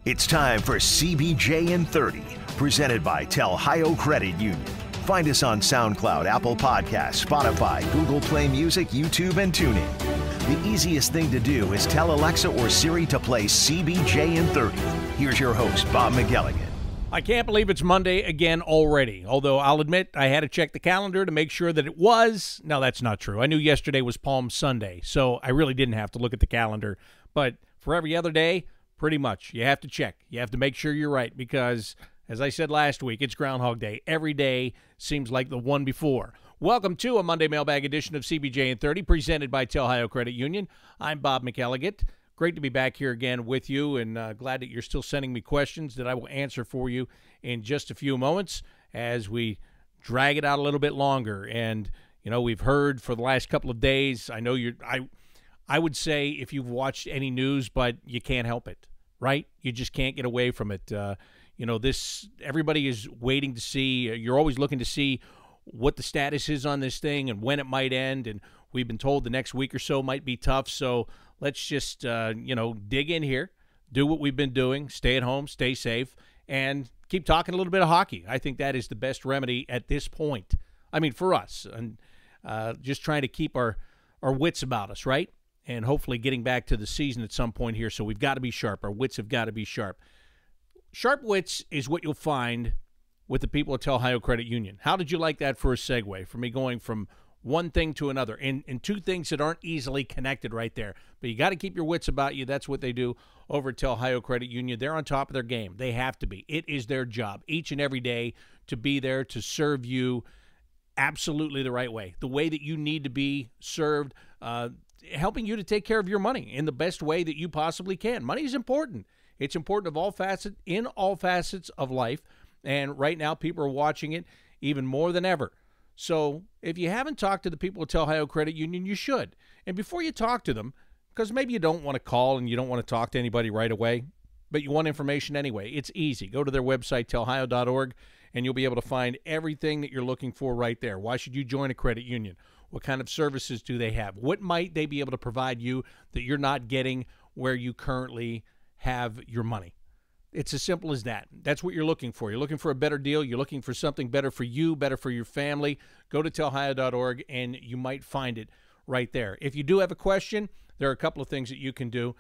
It's time for CBJ in 30, presented by Telhio Credit Union. Find us on SoundCloud, Apple Podcasts, Spotify, Google Play Music, YouTube, and TuneIn. The easiest thing to do is tell Alexa or Siri to play CBJ in 30. Here's your host, Bob McElligott. I can't believe it's Monday again already, although I'll admit I had to check the calendar to make sure that it was. No, that's not true. I knew yesterday was Palm Sunday, so I really didn't have to look at the calendar. But for every other day, pretty much, you have to check. You have to make sure you're right because, as I said last week, it's Groundhog Day. Every day seems like the one before. Welcome to a Monday mailbag edition of CBJ in 30, presented by Telhio Credit Union. I'm Bob McElligott. Great to be back here again with you, and glad that you're still sending me questions that I will answer for you in just a few moments as we drag it out a little bit longer. And, you know, we've heard for the last couple of days, I know I would say if you've watched any news, but you can't help it, right? You just can't get away from it. Everybody is waiting to see. You're always looking to see what the status is on this thing and when it might end. And we've been told the next week or so might be tough. So let's just, dig in here, do what we've been doing, stay at home, stay safe, and keep talking a little bit of hockey. I think that is the best remedy at this point. I mean, for us, and just trying to keep our wits about us, right? And hopefully getting back to the season at some point here. So we've got to be sharp. Our wits have got to be sharp. Sharp wits is what you'll find with the people at Telhio Credit Union. How did you like that for a segue? For me going from one thing to another, and two things that aren't easily connected right there. But you got to keep your wits about you. That's what they do over at Telhio Credit Union. They're on top of their game. They have to be. It is their job each and every day to be there to serve you absolutely the right way, the way that you need to be served, helping you to take care of your money in the best way that you possibly can. Money is important. It's important in all facets of life. And right now, people are watching it even more than ever. So if you haven't talked to the people at Telhio Credit Union, you should. And before you talk to them, because maybe you don't want to call and you don't want to talk to anybody right away, but you want information anyway, it's easy. Go to their website, telhio.org, and you'll be able to find everything that you're looking for right there. Why should you join a credit union? What kind of services do they have? What might they be able to provide you that you're not getting where you currently have your money? It's as simple as that. That's what you're looking for. You're looking for a better deal. You're looking for something better for you, better for your family. Go to telhio.org, and you might find it right there. If you do have a question, there are a couple of things that you can do.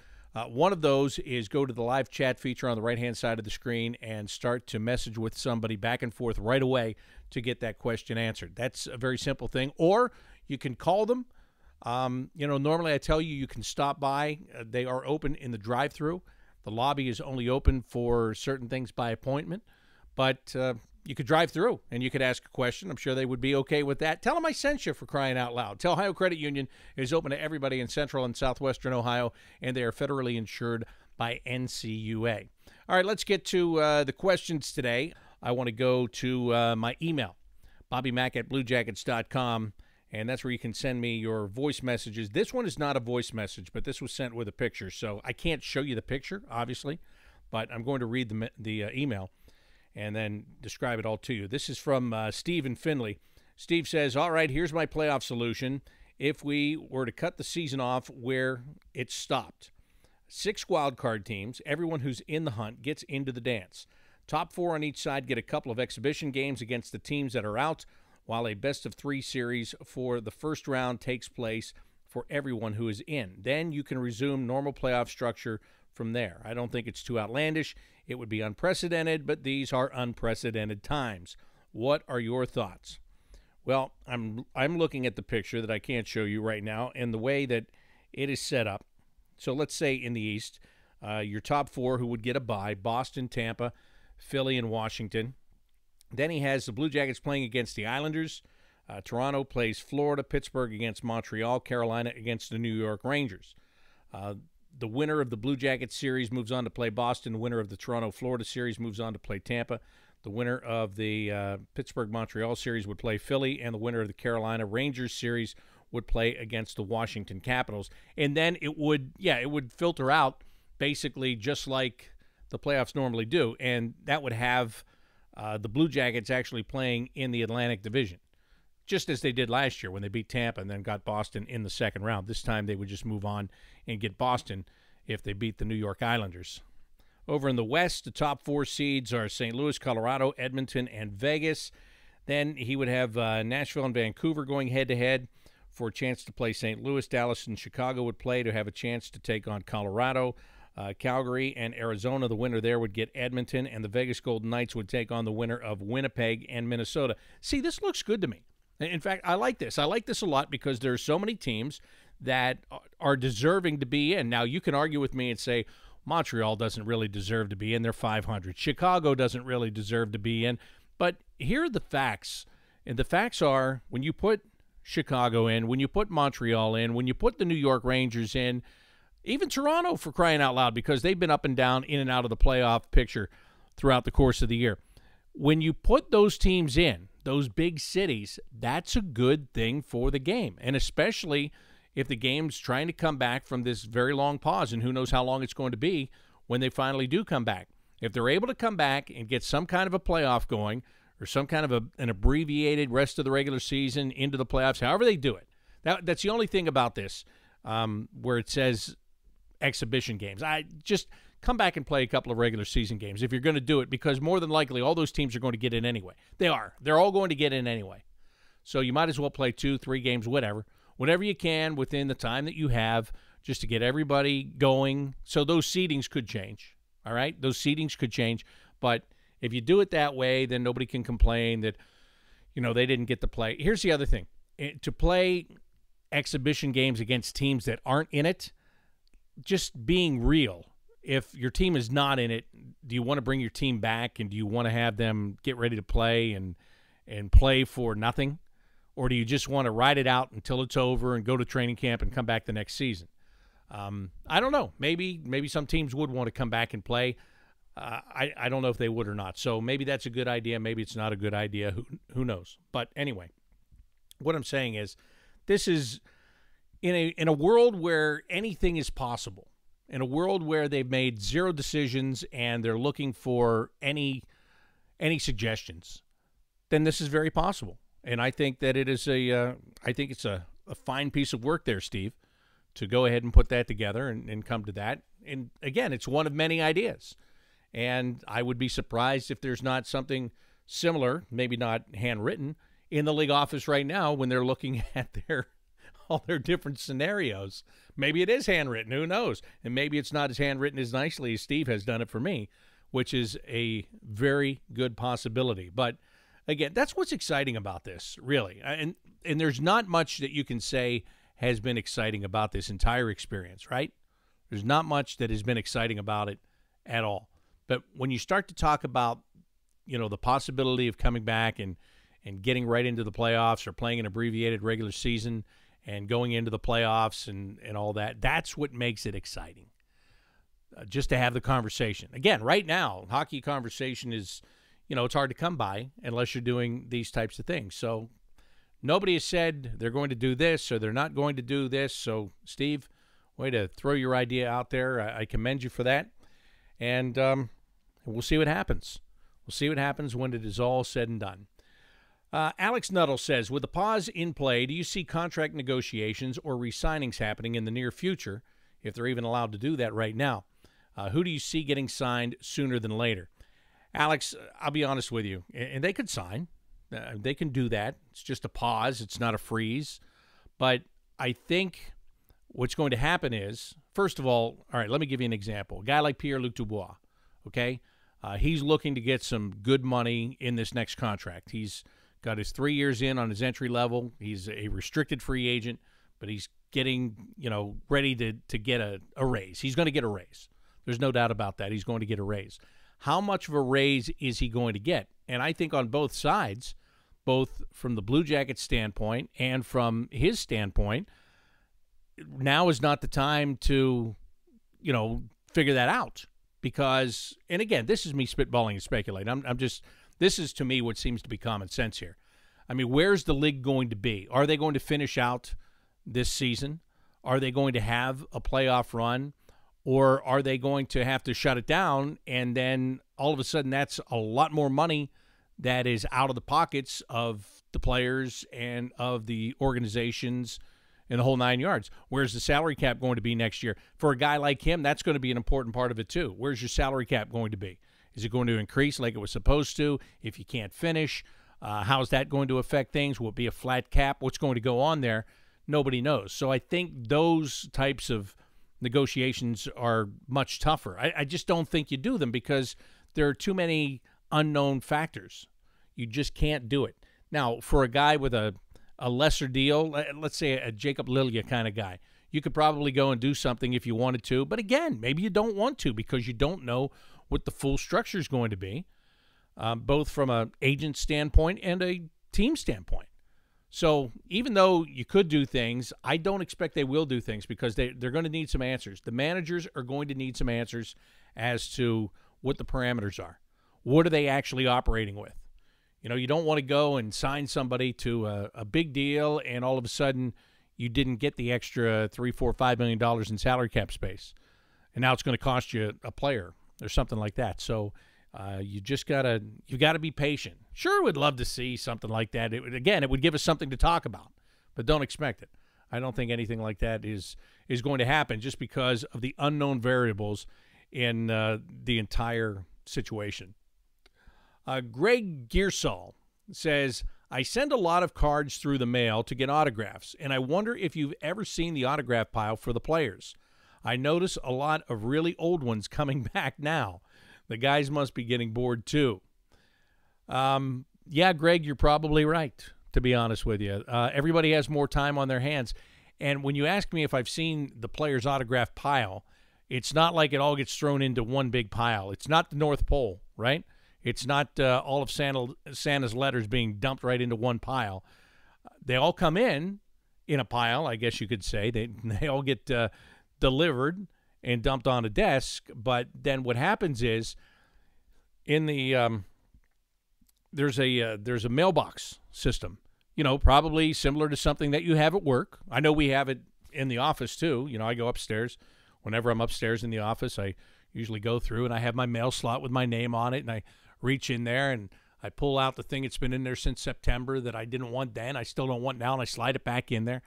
One of those is go to the live chat feature on the right-hand side of the screen and start to message with somebody back and forth right away to get that question answered. That's a very simple thing. Or you can call them. Normally I tell you can stop by. They are open in the drive-thru. The lobby is only open for certain things by appointment, but you could drive through and you could ask a question. I'm sure they would be okay with that. Tell them I sent you, for crying out loud. Telhio Credit Union is open to everybody in central and southwestern Ohio, and they are federally insured by NCUA. All right, let's get to the questions today. I want to go to my email, bobbymac@bluejackets.com. And that's where you can send me your voice messages. This one is not a voice message, but this was sent with a picture. So I can't show you the picture, obviously, but I'm going to read the email and then describe it all to you. This is from Steve in Findlay. Steve says, all right, here's my playoff solution. If we were to cut the season off where it stopped, 6 wild card teams, everyone who's in the hunt gets into the dance. Top 4 on each side get a couple of exhibition games against the teams that are out, while a best-of-3 series for the first round takes place for everyone who is in. Then you can resume normal playoff structure from there. I don't think it's too outlandish. It would be unprecedented, but these are unprecedented times. What are your thoughts? Well, I'm looking at the picture that I can't show you right now, and the way that it is set up. So let's say in the East, your top 4 who would get a bye, Boston, Tampa, Philly, and Washington. Then he has the Blue Jackets playing against the Islanders. Toronto plays Florida, Pittsburgh against Montreal, Carolina against the New York Rangers. The winner of the Blue Jackets series moves on to play Boston. The winner of the Toronto-Florida series moves on to play Tampa. The winner of the Pittsburgh-Montreal series would play Philly, and the winner of the Carolina Rangers series would play against the Washington Capitals. And then it would filter out basically just like the playoffs normally do, and that would have the Blue Jackets actually playing in the Atlantic Division, just as they did last year when they beat Tampa and then got Boston in the second round. This time they would just move on and get Boston if they beat the New York Islanders. Over in the West, the top 4 seeds are St. Louis, Colorado, Edmonton, and Vegas. Then he would have Nashville and Vancouver going head-to-head for a chance to play St. Louis. Dallas and Chicago would play to have a chance to take on Colorado. Calgary and Arizona, the winner there would get Edmonton, and the Vegas Golden Knights would take on the winner of Winnipeg and Minnesota. See, this looks good to me. In fact, I like this. I like this a lot because there are so many teams that are deserving to be in. Now, you can argue with me and say, Montreal doesn't really deserve to be in. They're 500. Chicago doesn't really deserve to be in. But here are the facts. And the facts are, when you put Chicago in, when you put Montreal in, when you put the New York Rangers in, even Toronto, for crying out loud, because they've been up and down, in and out of the playoff picture throughout the course of the year. When you put those teams in, those big cities, that's a good thing for the game. And especially if the game's trying to come back from this very long pause, and who knows how long it's going to be when they finally do come back. If they're able to come back and get some kind of a playoff going or some kind of an abbreviated rest of the regular season into the playoffs, however they do it, that's the only thing about this where it says exhibition games. I just come back and play a couple of regular season games if you're going to do it, because more than likely all those teams are going to get in anyway. They are. They're all going to get in anyway. So you might as well play 2-3 games, whatever you can within the time that you have, just to get everybody going. So those seedings could change, all right? Those seedings could change. But if you do it that way, then nobody can complain that, they didn't get to play. Here's the other thing. To play exhibition games against teams that aren't in it, just being real, if your team is not in it, do you want to bring your team back and do you want to have them get ready to play and play for nothing? Or do you just want to ride it out until it's over and go to training camp and come back the next season? I don't know. Maybe some teams would want to come back and play. I don't know if they would or not. So maybe that's a good idea. Maybe it's not a good idea. Who knows? But anyway, what I'm saying is this is in a world where anything is possible, in a world where they've made 0 decisions and they're looking for any suggestions, then this is very possible. And I think that it is it's a fine piece of work there, Steve, to go ahead and put that together and come to that. And again, it's one of many ideas. And I would be surprised if there's not something similar, maybe not handwritten, in the league office right now when they're looking at all their different scenarios. Maybe it is handwritten, who knows? And maybe it's not as handwritten as nicely as Steve has done it for me, which is a very good possibility. But again, that's what's exciting about this, really. And there's not much that you can say has been exciting about this entire experience, right? There's not much that has been exciting about it at all. But when you start to talk about, the possibility of coming back and getting right into the playoffs or playing an abbreviated regular season and going into the playoffs and all that, that's what makes it exciting. Just to have the conversation. Again, right now, hockey conversation is, it's hard to come by unless you're doing these types of things. So nobody has said they're going to do this or they're not going to do this. So, Steve, way to throw your idea out there. I commend you for that. And we'll see what happens. We'll see what happens when it is all said and done. Alex Nuttall says, with the pause in play, do you see contract negotiations or re-signings happening in the near future, if they're even allowed to do that right now? Who do you see getting signed sooner than later? Alex, I'll be honest with you, and they could sign. They can do that. It's just a pause. It's not a freeze. But I think what's going to happen is, first of all right, let me give you an example. A guy like Pierre-Luc Dubois, okay? He's looking to get some good money in this next contract. He's got his 3 years in on his entry level. He's a restricted free agent, but he's getting, ready to get a raise. He's going to get a raise. There's no doubt about that. He's going to get a raise. How much of a raise is he going to get? And I think on both sides, both from the Blue Jackets standpoint and from his standpoint, now is not the time to, figure that out. Because, and again, this is me spitballing and speculating. This is to me what seems to be common sense here. I mean, where's the league going to be? Are they going to finish out this season? Are they going to have a playoff run? Or are they going to have to shut it down, and then all of a sudden that's a lot more money that is out of the pockets of the players and of the organizations and the whole 9 yards. Where's the salary cap going to be next year? For a guy like him, that's going to be an important part of it too. Where's your salary cap going to be? Is it going to increase like it was supposed to if you can't finish? How's that going to affect things? Will it be a flat cap? What's going to go on there? Nobody knows. So I think those types of negotiations are much tougher. I just don't think you do them because there are too many unknown factors. You just can't do it. Now, for a guy with a lesser deal, let's say a Jacob Lilia kind of guy, you could probably go and do something if you wanted to. But again, maybe you don't want to because you don't know what the full structure is going to be, both from an agent standpoint and a team standpoint. So even though you could do things, I don't expect they will do things because they're going to need some answers. The managers are going to need some answers as to what the parameters are. What are they actually operating with? You know, you don't want to go and sign somebody to a big deal and all of a sudden you didn't get the extra $3, $4, $5 million in salary cap space. And now it's going to cost you a player or something like that. So you got to be patient. Sure, we'd love to see something like that. It would give us something to talk about, but don't expect it. I don't think anything like that is going to happen just because of the unknown variables in the entire situation. Greg Gearsall says, I send a lot of cards through the mail to get autographs, and I wonder if you've ever seen the autograph pile for the players. I notice a lot of really old ones coming back now. The guys must be getting bored too. Yeah, Greg, you're probably right, to be honest with you. Everybody has more time on their hands. And when you ask me if I've seen the players' autograph pile, it's not like it all gets thrown into one big pile. It's not the North Pole, right? It's not all of Santa's letters being dumped right into one pile. They all come in a pile, I guess you could say. They all get delivered and dumped on a desk. But then what happens is in the there's a mailbox system, you know, probably similar to something that you have at work. I know we have it in the office too. You know, I go upstairs. Whenever I'm upstairs in the office, I usually go through and I have my mail slot with my name on it, and I reach in there and I pull out the thing that's been in there since September that I didn't want then, I still don't want now, and I slide it back in there.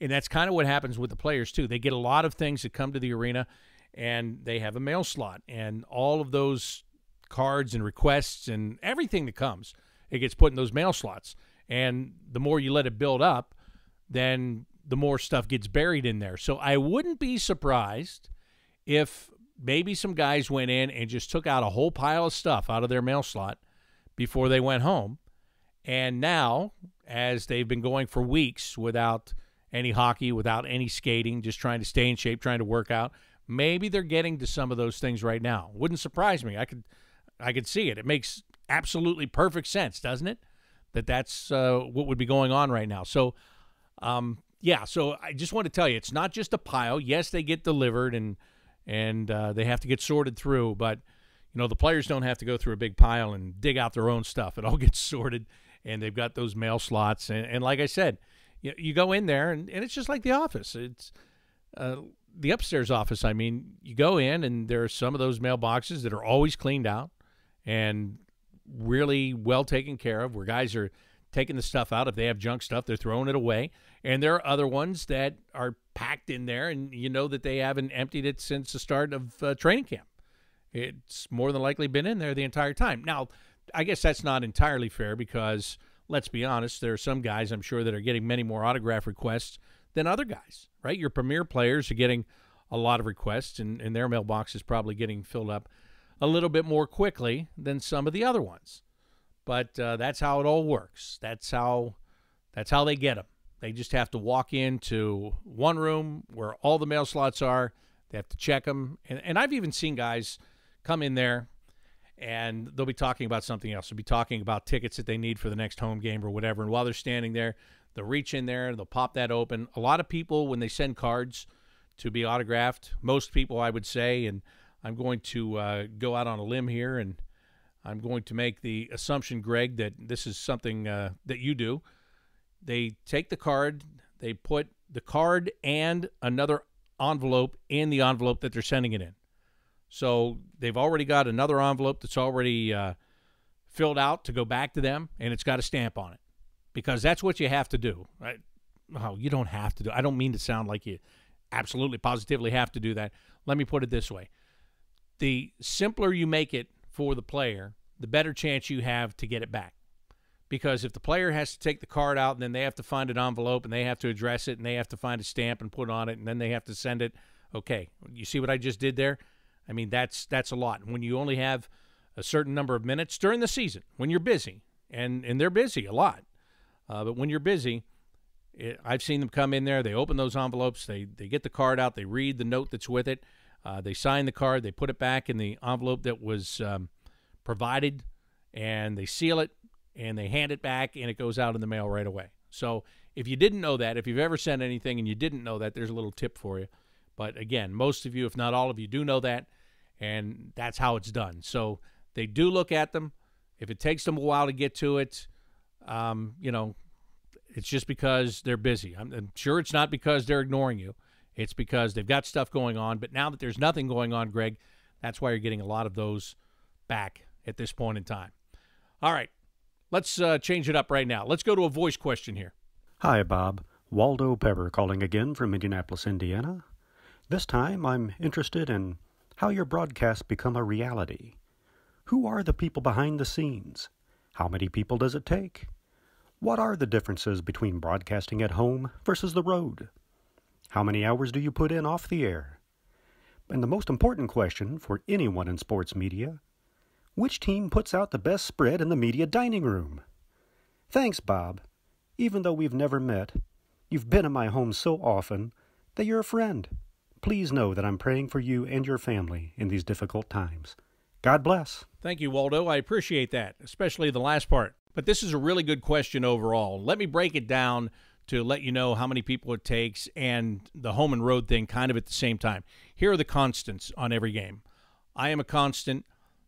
And that's kind of what happens with the players too. They get a lot of things that come to the arena, and they have a mail slot, and all of those cards and requests and everything that comes, it gets put in those mail slots. And the more you let it build up, then the more stuff gets buried in there. So I wouldn't be surprised if maybe some guys went in and just took out a whole pile of stuff out of their mail slot before they went home. And now, as they've been going for weeks without any hockey, without any skating, just trying to stay in shape, trying to work out, maybe they're getting to some of those things right now. Wouldn't surprise me. I could see it. It makes absolutely perfect sense, doesn't it? That's what would be going on right now. So, yeah, so I just want to tell you, it's not just a pile. Yes, they get delivered and they have to get sorted through, but you know, the players don't have to go through a big pile and dig out their own stuff. It all gets sorted, and they've got those mail slots. And like I said, you go in there, and it's just like the office. It's the upstairs office. I mean, you go in, and there are some of those mailboxes that are always cleaned out and really well taken care of, where guys are taking the stuff out. If they have junk stuff, they're throwing it away. And there are other ones that are packed in there, and you know that they haven't emptied it since the start of training camp. It's more than likely been in there the entire time. Now, I guess that's not entirely fair because, let's be honest, there are some guys, I'm sure, that are getting many more autograph requests than other guys, right? Your premier players are getting a lot of requests, and their mailbox is probably getting filled up a little bit more quickly than some of the other ones. But that's how it all works. That's how they get them. They just have to walk into one room where all the mail slots are. They have to check them. And I've even seen guys come in there, and they'll be talking about something else. They'll be talking about tickets that they need for the next home game or whatever. And while they're standing there, they'll reach in there, they'll pop that open. A lot of people, when they send cards to be autographed, most people, I would say, and I'm going to go out on a limb here, and I'm going to make the assumption, Greg, that this is something that you do. They take the card, they put the card and another envelope in the envelope that they're sending it in. So they've already got another envelope that's already filled out to go back to them, and it's got a stamp on it, because that's what you have to do. Right? oh, you don't have to do. I don't mean to sound like you absolutely positively have to do that. Let me put it this way. The simpler you make it for the player, the better chance you have to get it back. Because if the player has to take the card out and then they have to find an envelope and they have to address it and they have to find a stamp and put on it and then they have to send it, okay, you see what I just did there? I mean, that's a lot. And when you only have a certain number of minutes during the season, when you're busy, and they're busy a lot, but when you're busy, I've seen them come in there, they open those envelopes, they get the card out, they read the note that's with it, they sign the card, they put it back in the envelope that was provided, and they seal it, and they hand it back, and it goes out in the mail right away. So if you didn't know that, if you've ever sent anything and you didn't know that, there's a little tip for you. But again, most of you, if not all of you, do know that, and that's how it's done. So they do look at them. If it takes them a while to get to it, it's just because they're busy. I'm sure it's not because they're ignoring you. It's because they've got stuff going on. But now that there's nothing going on, Greg, that's why you're getting a lot of those back at this point in time. All right, let's change it up right now. Let's go to a voice question here. Hi, Bob. Waldo Pepper calling again from Indianapolis, Indiana. This time I'm interested in how your broadcasts become a reality. Who are the people behind the scenes? How many people does it take? What are the differences between broadcasting at home versus the road? How many hours do you put in off the air? And the most important question for anyone in sports media, which team puts out the best spread in the media dining room? Thanks, Bob. Even though we've never met, you've been in my home so often that you're a friend. Please know that I'm praying for you and your family in these difficult times. God bless. Thank you, Waldo. I appreciate that, especially the last part. But this is a really good question overall. Let me break it down to let you know how many people it takes and the home and road thing kind of at the same time. Here are the constants on every game. I am a constant.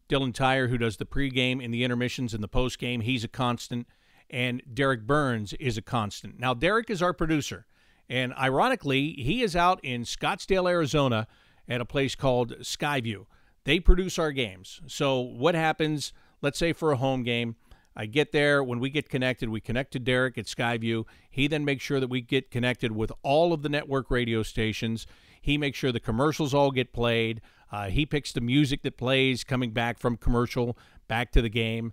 Dylan Tyre, who does the pregame and the intermissions and the postgame, he's a constant. And Derek Burns is a constant. Now, Derek is our producer. And ironically, he is out in Scottsdale, Arizona at a place called Skyview. They produce our games. So what happens, let's say for a home game, I get there. When we get connected, we connect to Derek at Skyview. He then makes sure that we get connected with all of the network radio stations. He makes sure the commercials all get played. He picks the music that plays coming back from commercial back to the game.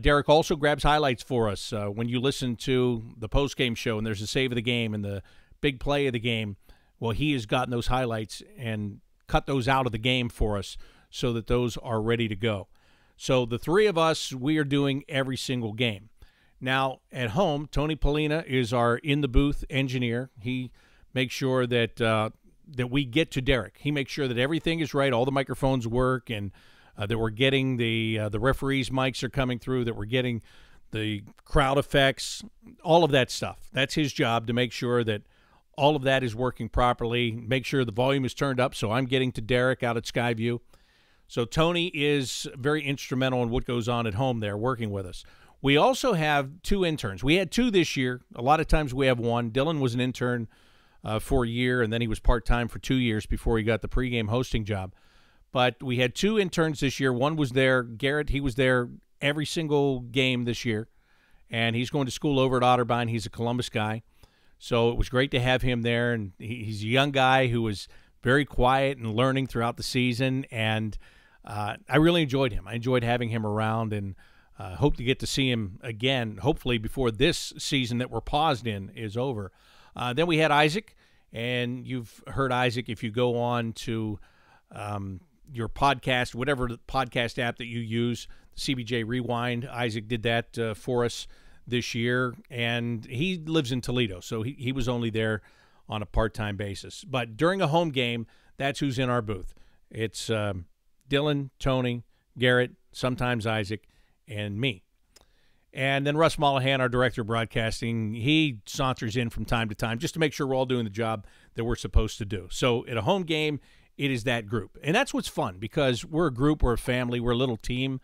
Derek also grabs highlights for us. When you listen to the postgame show and there's a save of the game and the big play of the game, well, he has gotten those highlights and cut those out of the game for us so that those are ready to go. So the three of us, we are doing every single game. Now, at home, Tony Polina is our in-the-booth engineer. He makes sure that that we get to Derek. He makes sure that everything is right, all the microphones work, and that we're getting the referees' mics are coming through, that we're getting the crowd effects, all of that stuff. That's his job, to make sure that all of that is working properly, make sure the volume is turned up, so I'm getting to Derek out at Skyview. So Tony is very instrumental in what goes on at home there, working with us. We also have two interns. We had two this year. A lot of times we have one. Dylan was an intern for a year, and then he was part-time for 2 years before he got the pregame hosting job. But we had two interns this year. One was there. Garrett, he was there every single game this year, and he's going to school over at Otterbein. He's a Columbus guy. So it was great to have him there, and he's a young guy who was very quiet and learning throughout the season, and I really enjoyed him. I enjoyed having him around, and hope to get to see him again, hopefully before this season that we're paused in is over. Then we had Isaac, and you've heard Isaac if you go on to your podcast, whatever the podcast app that you use, CBJ Rewind. Isaac did that for us this year, and he lives in Toledo, so he was only there on a part-time basis. But during a home game, that's who's in our booth. It's Dylan, Tony, Garrett, sometimes Isaac, and me. And then Russ Mollahan, our director of broadcasting, he saunters in from time to time just to make sure we're all doing the job that we're supposed to do. So at a home game, it is that group. And that's what's fun, because we're a group, we're a family, we're a little team,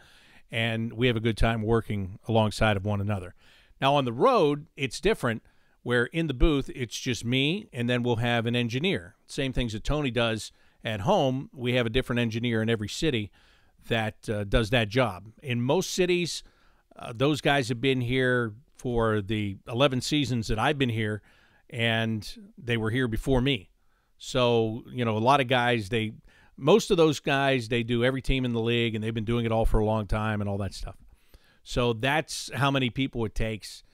and we have a good time working alongside of one another. Now on the road, it's different, where in the booth, it's just me, and then we'll have an engineer. Same things that Tony does at home. We have a different engineer in every city that does that job. In most cities, those guys have been here for the 11 seasons that I've been here, and they were here before me. So, a lot of guys, most of those guys, they do every team in the league, and they've been doing it all for a long time and all that stuff. So that's how many people it takes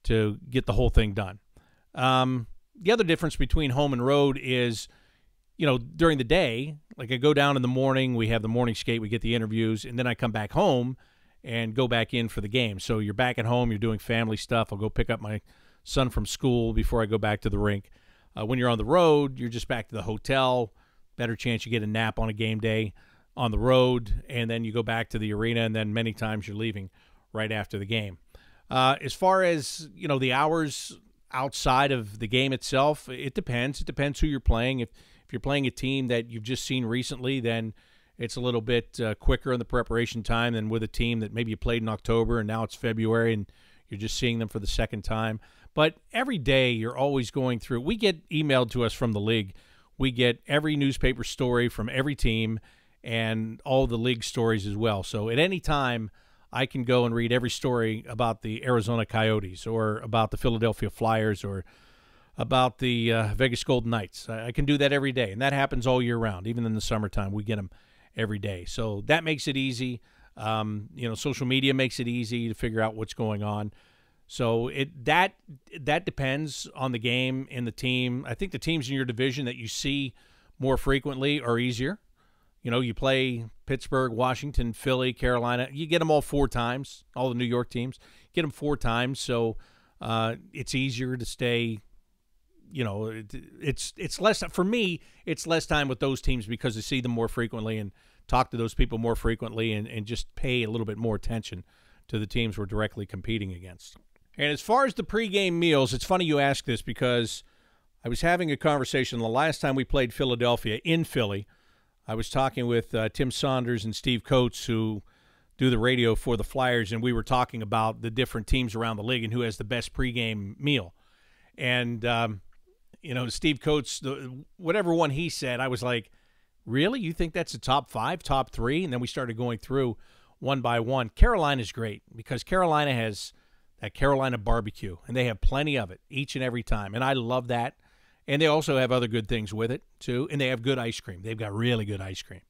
to get the whole thing done. The other difference between home and road is, during the day, like I go down in the morning, we have the morning skate, we get the interviews, and then I come back home and go back in for the game. So you're back at home, you're doing family stuff. I'll go pick up my son from school before I go back to the rink. When you're on the road, you're just back to the hotel. Better chance you get a nap on a game day on the road, and then you go back to the arena, and then many times you're leaving right after the game. As far as, the hours outside of the game itself, it depends. It depends who you're playing. If you're playing a team that you've just seen recently, then it's a little bit quicker in the preparation time than with a team that maybe you played in October and now it's February and you're just seeing them for the second time. But every day you're always going through. We get emailed to us from the league. We get every newspaper story from every team and all the league stories as well. So at any time, I can go and read every story about the Arizona Coyotes or about the Philadelphia Flyers or about the Vegas Golden Knights. I can do that every day, and that happens all year round. Even in the summertime, we get them every day. So that makes it easy. Social media makes it easy to figure out what's going on. So that depends on the game and the team. I think the teams in your division that you see more frequently are easier. You play Pittsburgh, Washington, Philly, Carolina. You get them all 4 times, all the New York teams. Get them 4 times, so it's easier to stay, it's less – for me, it's less time with those teams because I see them more frequently and talk to those people more frequently and just pay a little bit more attention to the teams we're directly competing against. And as far as the pregame meals, it's funny you ask this because I was having a conversation the last time we played Philadelphia in Philly. I was talking with Tim Saunders and Steve Coates, who do the radio for the Flyers, and we were talking about the different teams around the league and who has the best pregame meal. And, Steve Coates, whatever one he said, I was like, really? You think that's a top 5, top 3? And then we started going through one by one. Carolina's great because Carolina has that Carolina barbecue, and they have plenty of it each and every time, and I love that. And they also have other good things with it, too, and they have good ice cream. They've got really good ice cream.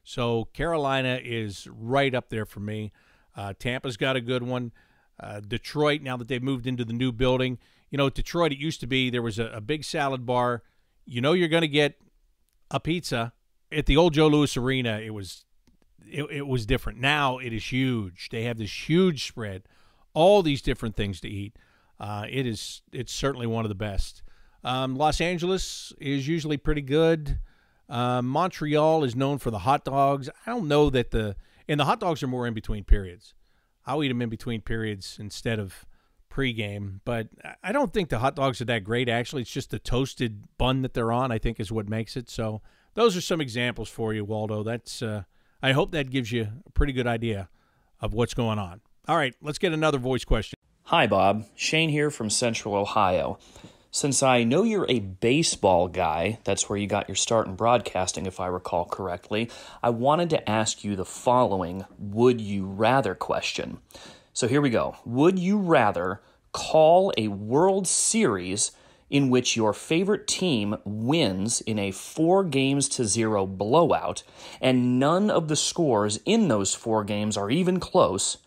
So Carolina is right up there for me. Tampa's got a good one. Detroit, now that they've moved into the new building. Detroit, it used to be there was a big salad bar. You're going to get a pizza. At the old Joe Louis Arena, it was different. Now it is huge. They have this huge spread, all these different things to eat. It's certainly one of the best. Los Angeles is usually pretty good. Montreal is known for the hot dogs. I don't know that the hot dogs are more in between periods. I'll eat them in between periods instead of pregame, but I don't think the hot dogs are that great, actually. It's just the toasted bun that they're on, I think, is what makes it. So those are some examples for you, Waldo. That's I hope that gives you a pretty good idea of what's going on. All right, let's get another voice question. Hi, Bob. Shane here from Central Ohio. Since I know you're a baseball guy, that's where you got your start in broadcasting, if I recall correctly, I wanted to ask you the following would you rather question. So here we go. Would you rather call a World Series in which your favorite team wins in a 4-0 blowout and none of the scores in those 4 games are even close,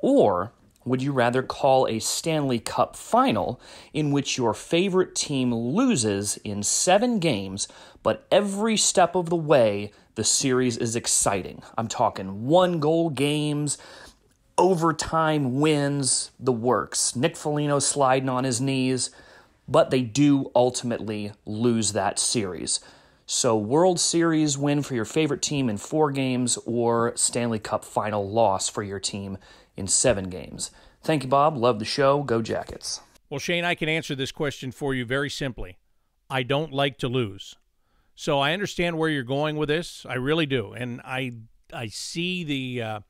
or would you rather call a Stanley Cup final in which your favorite team loses in 7 games, but every step of the way, the series is exciting? I'm talking 1-goal games, overtime wins, the works. Nick Foligno sliding on his knees, but they do ultimately lose that series. So World Series win for your favorite team in 4 games or Stanley Cup final loss for your team in 7 games. Thank you, Bob. Love the show. Go Jackets. Well, Shane, I can answer this question for you very simply. I don't like to lose. So I understand where you're going with this. I really do. And I see the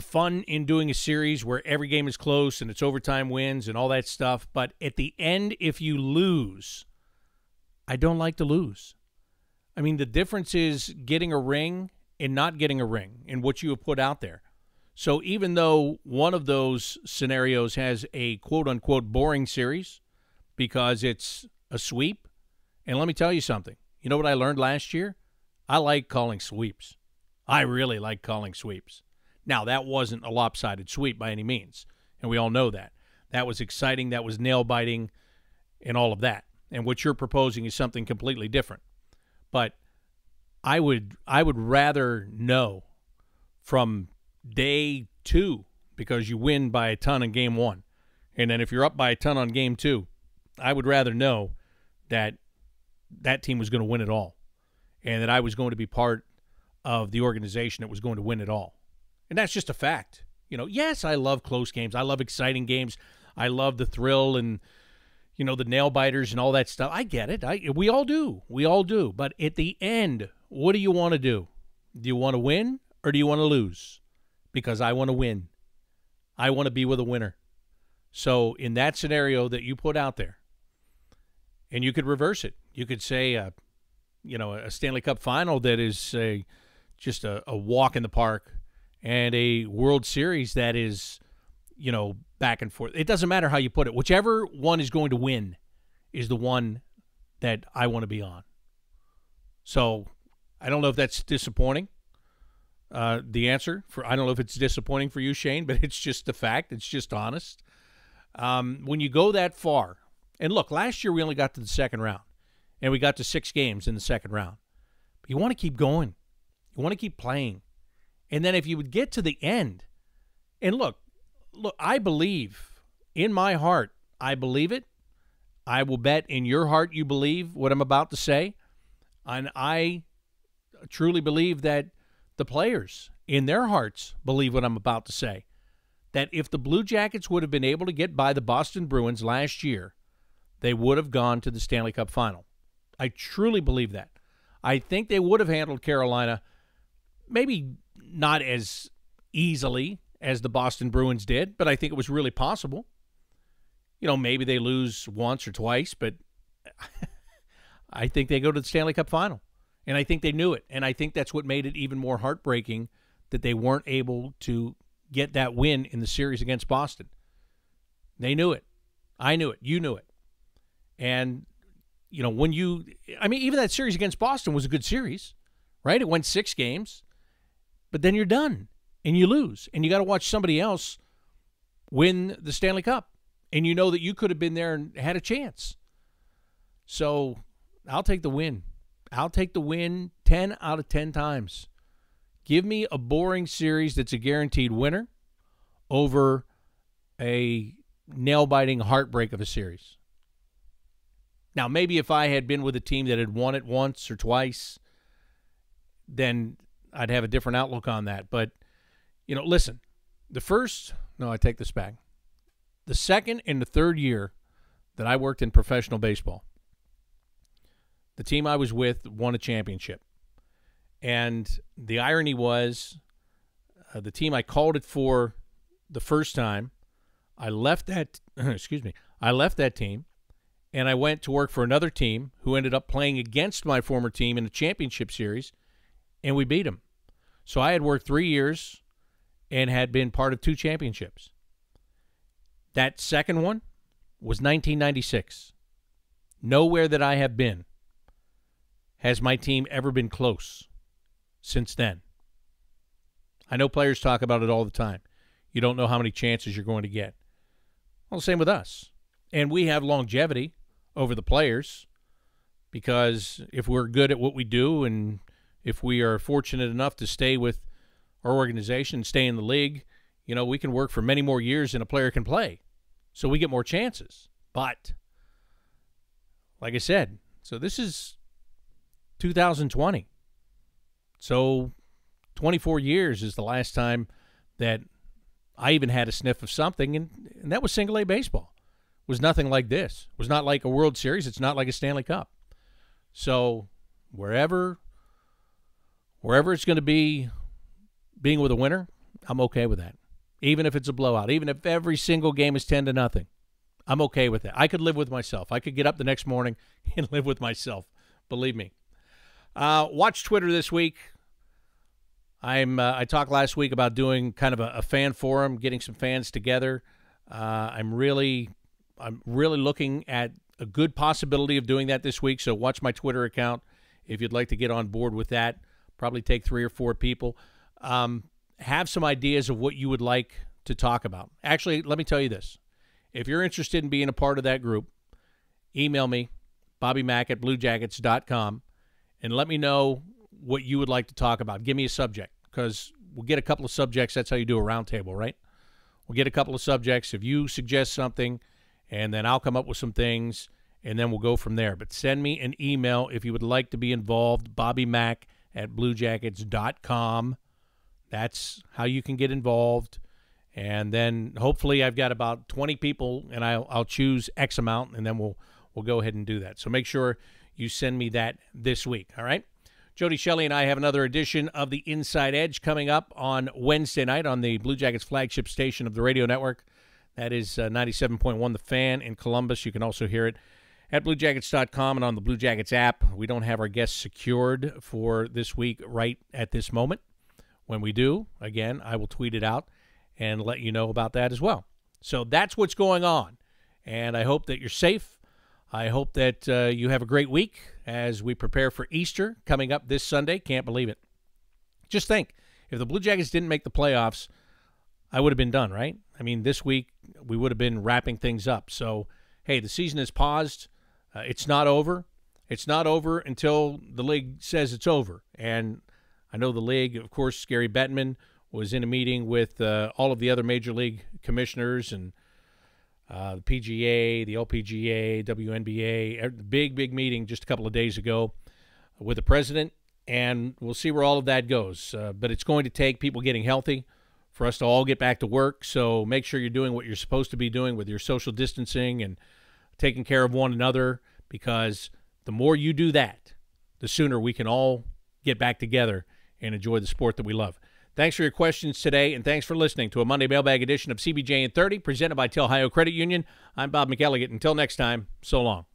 fun in doing a series where every game is close and it's overtime wins and all that stuff. But at the end, if you lose, I don't like to lose. I mean, the difference is getting a ring and not getting a ring in what you have put out there. So even though one of those scenarios has a quote-unquote boring series because it's a sweep. And let me tell you something. You know what I learned last year? I like calling sweeps. I really like calling sweeps. Now, that wasn't a lopsided sweep by any means, and we all know that. That was exciting. That was nail-biting and all of that. And what you're proposing is something completely different. But I would rather know from day 2, because you win by a ton in game 1. And then if you're up by a ton on game 2, I would rather know that that team was going to win it all and that I was going to be part of the organization that was going to win it all. And that's just a fact. You know, yes, I love close games. I love exciting games. I love the thrill and, you know, the nail-biters and all that stuff. I get it. We all do. We all do. But at the end, what do you want to do? Do you want to win or do you want to lose? Because I want to win. I want to be with a winner. So in that scenario that you put out there, and you could reverse it. You could say, a Stanley Cup final that is just a walk in the park and a World Series that is, you know, back and forth. It doesn't matter how you put it. Whichever one is going to win is the one that I want to be on. So I don't know if that's disappointing. The answer I don't know if it's disappointing for you, Shane, but it's just the fact. It's just honest. When you go that far, and look, last year we only got to the second round, and we got to 6 games in the second round. But you want to keep going. You want to keep playing. And then if you would get to the end, and look, I believe in my heart, I believe it. I will bet in your heart you believe what I'm about to say. And I truly believe that the players in their hearts believe what I'm about to say. That if the Blue Jackets would have been able to get by the Boston Bruins last year, they would have gone to the Stanley Cup final. I truly believe that. I think they would have handled Carolina maybe not as easily as the Boston Bruins did, but I think it was really possible. You know, maybe they lose once or twice, but I think they go to the Stanley Cup final. And I think they knew it. And I think that's what made it even more heartbreaking that they weren't able to get that win in the series against Boston. They knew it. I knew it. You knew it. And, you know, even that series against Boston was a good series, right? It went 6 games, but then you're done and you lose and you got to watch somebody else win the Stanley Cup. And you know that you could have been there and had a chance. So I'll take the win. I'll take the win 10 out of 10 times. Give me a boring series that's a guaranteed winner over a nail-biting heartbreak of a series. Now, maybe if I had been with a team that had won it once or twice, then I'd have a different outlook on that. But, you know, listen, I take this back. The second and the third year that I worked in professional baseball, the team I was with won a championship. And the irony was the team I called it for the first time, I left that team, and I went to work for another team who ended up playing against my former team in the championship series, and we beat them. So I had worked 3 years and had been part of 2 championships. That second one was 1996. Nowhere that I have been has my team ever been close since then. I know players talk about it all the time. You don't know how many chances you're going to get. Well, same with us. And we have longevity over the players because if we're good at what we do and if we are fortunate enough to stay with our organization, stay in the league, you know, we can work for many more years than a player can play. So we get more chances. But, like I said, so this is 2020. So 24 years is the last time that I even had a sniff of something, and that was single-A baseball. It was nothing like this. It was not like a World Series. It's not like a Stanley Cup. So wherever it's going to be being with a winner, I'm okay with that. Even if it's a blowout, even if every single game is 10-0, I'm okay with that. I could live with myself. I could get up the next morning and live with myself. Believe me. Watch Twitter this week. I talked last week about doing kind of a fan forum, getting some fans together. I'm really looking at a good possibility of doing that this week, so watch my Twitter account if you'd like to get on board with that. Probably take 3 or 4 people. Have some ideas of what you would like to talk about. Actually, let me tell you this. If you're interested in being a part of that group, email me, bobbymack@bluejackets.com, and let me know what you would like to talk about. Give me a subject, because we'll get a couple of subjects. That's how you do a roundtable, right? We'll get a couple of subjects. If you suggest something, and then I'll come up with some things, and then we'll go from there. But send me an email if you would like to be involved, bobbymack@bluejackets.com. That's how you can get involved. And then hopefully I've got about 20 people, and I'll choose X amount, and then we'll go ahead and do that. So make sure you send me that this week, all right? Jody Shelley and I have another edition of the Inside Edge coming up on Wednesday night on the Blue Jackets flagship station of the radio network. That is 97.1 The Fan in Columbus. You can also hear it at bluejackets.com and on the Blue Jackets app. We don't have our guests secured for this week right at this moment. When we do, again, I will tweet it out and let you know about that as well. So that's what's going on, and I hope that you're safe. I hope that you have a great week as we prepare for Easter coming up this Sunday. Can't believe it. Just think, if the Blue Jackets didn't make the playoffs, I would have been done, right? I mean, this week we would have been wrapping things up. So, hey, the season is paused. It's not over. It's not over until the league says it's over. And I know the league, of course, Gary Bettman was in a meeting with all of the other major league commissioners and the PGA, the LPGA, WNBA, big meeting just a couple of days ago with the president, and we'll see where all of that goes. But it's going to take people getting healthy for us to all get back to work, so make sure you're doing what you're supposed to be doing with your social distancing and taking care of one another, because the more you do that, the sooner we can all get back together and enjoy the sport that we love. Thanks for your questions today, and thanks for listening to a Monday Mailbag edition of CBJ in 30, presented by Ohio Credit Union. I'm Bob McElligott. Until next time, so long.